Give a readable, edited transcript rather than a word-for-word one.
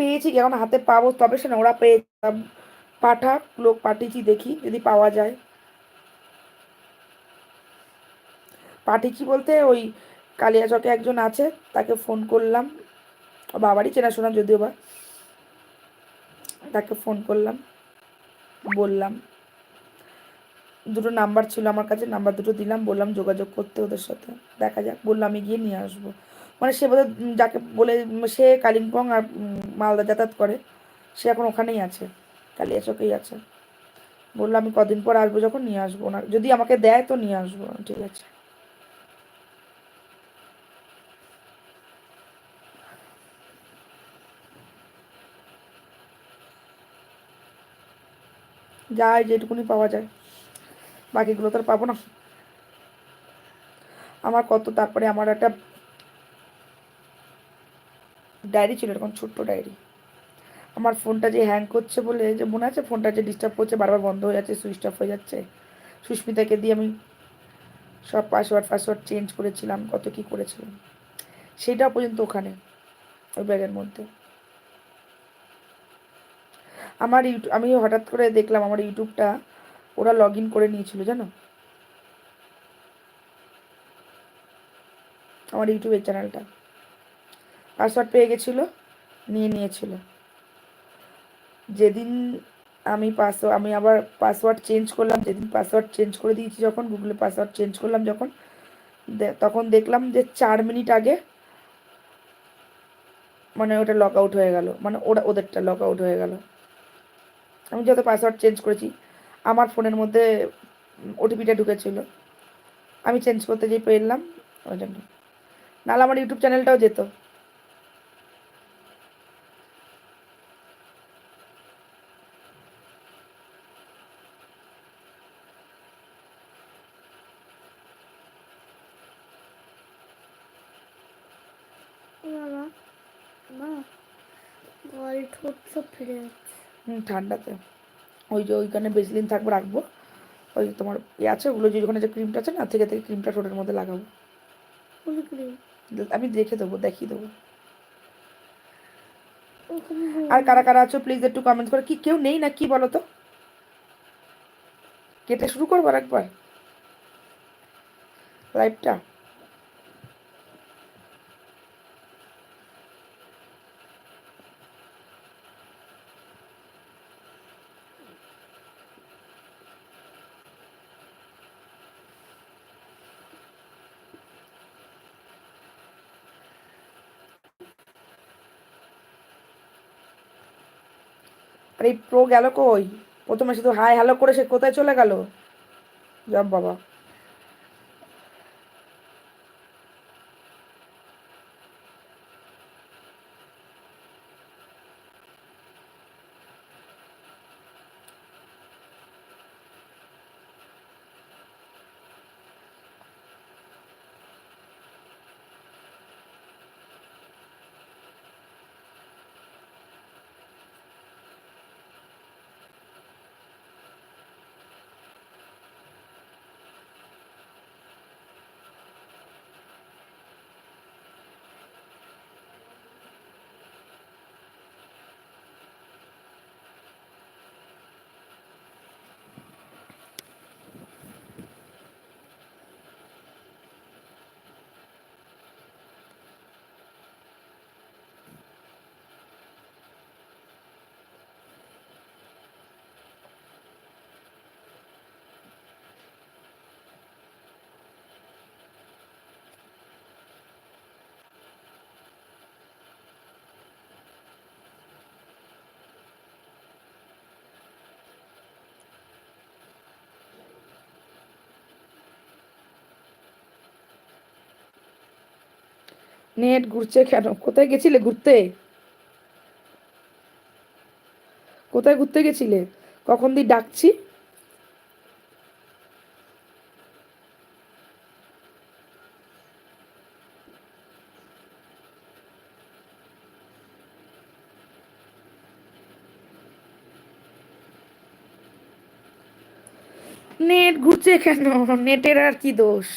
পেয়েছি, এখন হাতে পাবো তবে সে না, ওরা পেয়ে পাঠা লোক পাঠিয়েছি, দেখি যদি পাওয়া যায়। পাঠিয়েছি বলতে ওই কালিয়াচকে একজন আছে, তাকে ফোন করলাম, বাবারই চেনাশোনা যদিও বা, তাকে ফোন করলাম, বললাম, দুটো নাম্বার ছিল আমার কাছে, নাম্বার দুটো দিলাম, বললাম যোগাযোগ করতে ওদের সাথে, দেখা যাক, বললাম আমি গিয়ে নিয়ে আসবো। মানে সে বোধহয় যাকে বলে, সে কালিম্পং আর মালদা যাতায়াত করে, সে এখন ওখানেই আছে, কালিয়াচকেই আছে। বললাম আমি কদিন পর আসবো, যখন নিয়ে আসবো, না যদি আমাকে দেয় তো নিয়ে আসবো, ঠিক আছে। যায় যেটুকুনি পাওয়া যায়, বাকিগুলো তো আর পাবো না। আমার কত, তারপরে আমার একটা ডায়েরি ছিল, এরকম ছোট্ট ডায়েরি। আমার ফোনটা যে হ্যাং করছে বলে, যে মনে আছে ফোনটা যে ডিস্টার্ব করছে, বারবার বন্ধ হয়ে যাচ্ছে, সুইচ অফ হয়ে যাচ্ছে, সুস্মিতাকে দিয়ে আমি সব পাসওয়ার্ড চেঞ্জ করেছিলাম, কত কি করেছিলাম, সেটা পর্যন্ত ওখানে, ওই ব্যাগের মধ্যে। আমার ইউটিউব, আমি হঠাৎ করে দেখলাম আমার ইউটিউবটা ওরা লগ ইন করে নিয়েছিল, জানো, আমার ইউটিউবের চ্যানেলটা পাসওয়ার্ড পেয়ে গেছিলো, নিয়ে নিয়েছিল। যেদিন আমি আবার পাসওয়ার্ড চেঞ্জ করলাম, যেদিন পাসওয়ার্ড চেঞ্জ করে দিয়েছি, যখন গুগলে পাসওয়ার্ড চেঞ্জ করলাম যখন, তখন দেখলাম যে 4 মিনিট আগে মানে ওটা লগ আউট হয়ে গেল, মানে ওদেরটা লগ আউট হয়ে গেল। আমি যত পাসওয়ার্ড চেঞ্জ করেছি, আমার ফোনের মধ্যে ওটিপিটা ঢুকেছিল, আমি চেঞ্জ করতে যেই পেলাম, ওই জন্য। নাহলে আমার ইউটিউব চ্যানেলটাও যেত। ঠান্ডাতে ওই যে ওইখানে বেশি দিন থাকবো, রাখবো, ওই তোমার আছে ওগুলো, যে ওখানে যে ক্রিমটা আছে না, থেকে থেকে ক্রিমটা ঠোঁটের মধ্যে লাগাবো। আমি দেখে দেবো, দেখিয়ে দেবো। আর কারা কারা আছো প্লিজ একটু কমেন্ট করে, কি কেউ নেই না কি বলো তো, কেটে শুরু করবো আর একবার লাইভটা। আর এই প্রো গেল কই, প্রথমে শুধু হাই হ্যালো করে সে কোথায় চলে গেল, যাব বাবা। নেট ঘুরছে কেন, কোথায় গেছিলে ঘুরতে, কোথায় ঘুরতে গেছিলে, কখন দিয়ে ডাকছি। নেট ঘুরছে কেন, নেটের আর কি দোষ।